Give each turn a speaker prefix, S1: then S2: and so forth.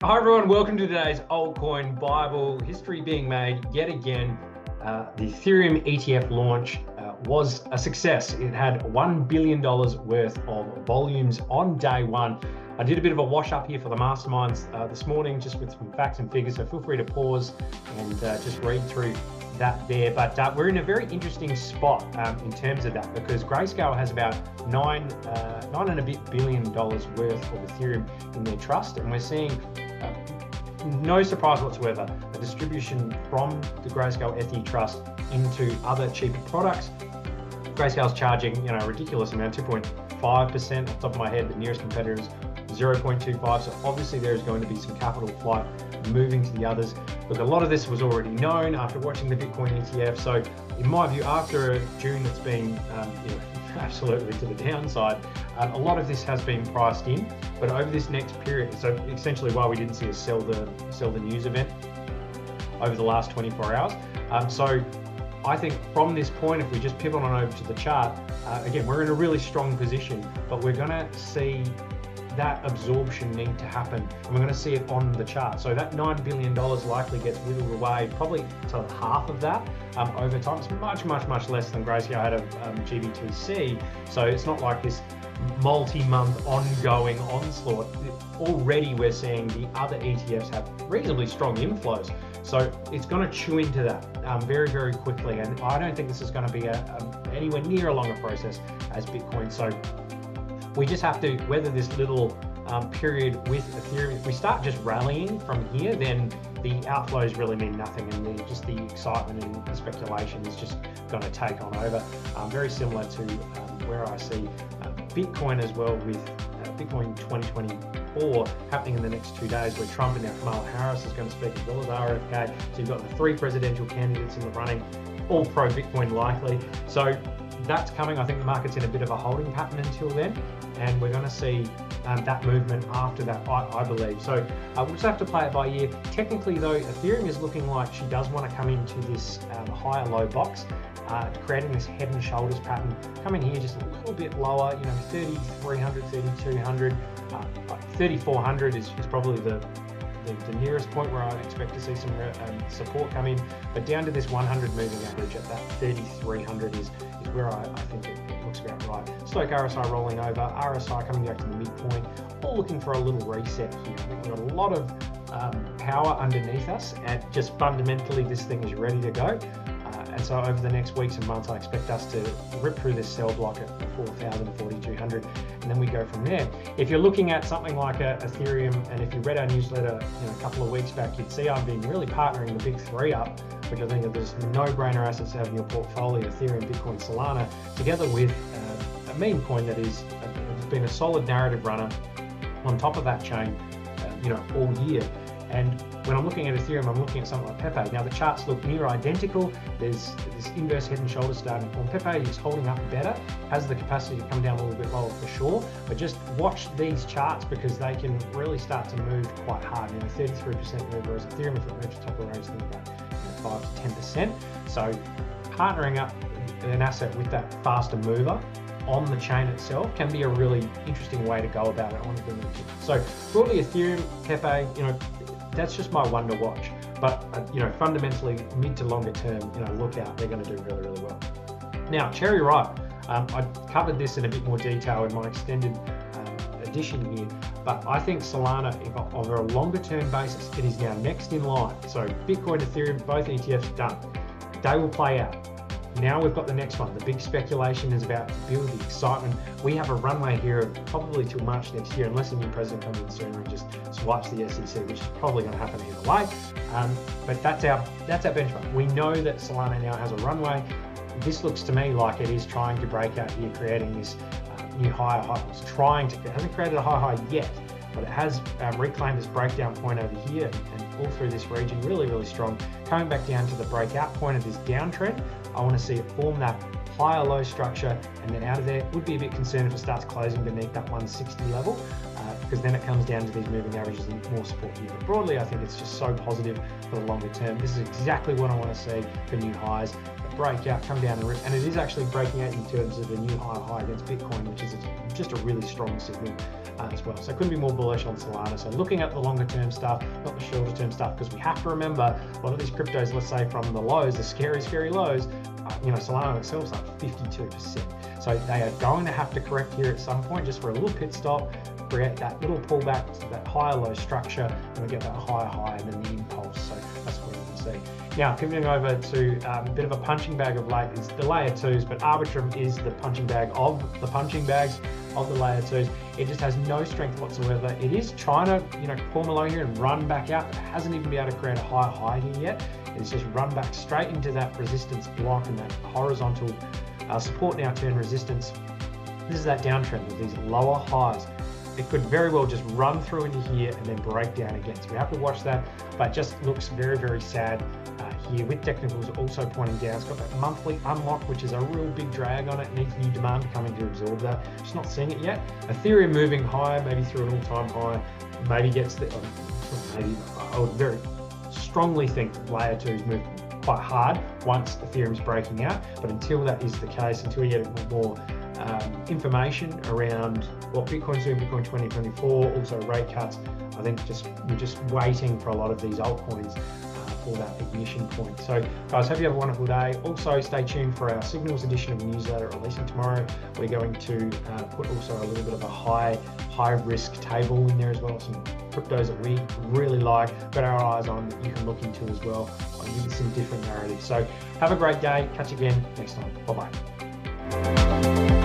S1: Hi everyone, welcome to today's Altcoin Bible. History being made yet again. The Ethereum ETF launch was a success. It had $1 billion worth of volumes on day one. I did a bit of a wash up here for the masterminds this morning, just with some facts and figures, so feel free to pause and just read through that there. But we're in a very interesting spot in terms of that, because Grayscale has about nine and a bit billion dollars worth of Ethereum in their trust, and we're seeing no surprise whatsoever, a distribution from the Grayscale ETHE trust into other cheaper products. Grayscale's charging, a ridiculous amount, 2.5% off the top of my head. The nearest competitor is 0.25. So obviously there is going to be some capital flight moving to the others. Look, a lot of this was already known after watching the Bitcoin ETF. So in my view, after a June that's been absolutely to the downside, a lot of this has been priced in. But over this next period, so essentially why we didn't see a sell the news event over the last 24 hours. So I think from this point, if we just pivot on over to the chart, again, we're in a really strong position, but we're going to see that absorption need to happen, and we're going to see it on the chart. So that $9 billion likely gets whittled away probably to half of that over time. It's much less than Grayscale had of GBTC. So it's not like this multi-month ongoing onslaught. Already we're seeing the other ETFs have reasonably strong inflows. So it's going to chew into that very quickly. And I don't think this is going to be anywhere near a longer process as Bitcoin. So we just have to weather this little period with Ethereum. If we start just rallying from here, then the outflows really mean nothing, and just the excitement and the speculation is just going to take on over. Very similar to where I see Bitcoin as well, with Bitcoin 2024 happening in the next 2 days, where Trump and now Kamala Harris is going to speak, as well as RFK. So you've got the 3 presidential candidates in the running, all pro-Bitcoin likely. So that's coming. I think the market's in a bit of a holding pattern until then, and we're going to see that movement after that, I believe. So we'll just have to play it by ear. Technically though, Ethereum is looking like she does want to come into this higher low box, creating this head and shoulders pattern. Come in here just a little bit lower, 3,300, 3,200, 3,400 is probably the nearest point where I expect to see some support come in, but down to this 100 moving average at that 3,300 is where I think it looks about right. Stoke RSI rolling over, RSI coming back to the midpoint, all looking for a little reset here. We've got a lot of power underneath us, and just fundamentally this thing is ready to go. And so over the next weeks and months, I expect us to rip through this sell block at 4,000, 4,200, and then we go from there. If you're looking at something like Ethereum, and if you read our newsletter a couple of weeks back, you'd see I've been really partnering the big 3 up, which I think are just no-brainer assets to have in your portfolio: Ethereum, Bitcoin, Solana, together with a meme coin that has been a solid narrative runner on top of that chain, all year. And when I'm looking at Ethereum, I'm looking at something like PEPE A. Now the charts look near identical. There's this inverse head and shoulders starting form. PEPE A is holding up better, has the capacity to come down a little bit lower for sure, but just watch these charts because they can really start to move quite hard. 33% move, whereas Ethereum, if it moves to top of the range, think about 5 to 10%. So partnering up an asset with that faster mover on the chain itself can be a really interesting way to go about it. I want to bring it to. So broadly, Ethereum, PEPE, that's just my one to watch. But fundamentally, mid to longer term, look out. They're going to do really well. Now, cherry ripe. I covered this in a bit more detail in my extended edition here, but I think Solana, over a longer term basis, it is now next in line. So Bitcoin, Ethereum, both ETFs done. They will play out. Now we've got the next one. The big speculation is about to build, the excitement. We have a runway here of probably till March next year, unless a new president comes in sooner and just swipes the SEC, which is probably going to happen either way. But that's our benchmark. We know that Solana now has a runway. This looks to me like it is trying to break out here, creating this new higher high. It hasn't created a high yet, but it has reclaimed this breakdown point over here and all through this region, really strong. Coming back down to the breakout point of this downtrend, I want to see it form that higher low structure, and then out of there. Would be a bit concerned if it starts closing beneath that 160 level, because then it comes down to these moving averages and more support here. But broadly, I think it's just so positive for the longer term. This is exactly what I want to see for new highs. Breakout, come down, and it is actually breaking out in terms of a new high against Bitcoin, which is just a really strong signal as well. So couldn't be more bullish on Solana. So looking at the longer term stuff, not the shorter term stuff, because we have to remember a lot of these cryptos, let's say from the lows, the scary lows, Solana itself is like 52%. So they are going to have to correct here at some point, just for a little pit stop, create that little pullback to that higher low structure, and we get that higher high and then the impulse. So that's what we can see. Now, pivoting over to a bit of a punching bag of late is the layer 2s, but Arbitrum is the punching bag of the punching bags of the layer 2s. It just has no strength whatsoever. It is trying to, pull below here and run back out, but it hasn't even been able to create a higher high here yet. It's just run back straight into that resistance block and that horizontal support now turn resistance. This is that downtrend with these lower highs. It could very well just run through into here and then break down again. So we have to watch that, but just looks very, very sad here with technicals also pointing down. It's got that monthly unlock, which is a real big drag on it. It needs new demand coming to absorb that. Just not seeing it yet. Ethereum moving higher, maybe through an all-time high, maybe gets the, I would very strongly think layer 2s move quite hard once Ethereum's breaking out. But until that is the case, until you get more information around what Bitcoin's doing, Bitcoin 2024, also rate cuts, I think we're just waiting for a lot of these altcoins for that ignition point. So guys, hope you have a wonderful day. Also stay tuned for our Signals edition of the newsletter releasing tomorrow. We're going to put also a little bit of a high risk table in there as well, some cryptos that we really like, got our eyes on, that you can look into as well. I'll give you some different narratives. So have a great day. Catch you again next time. Bye-bye.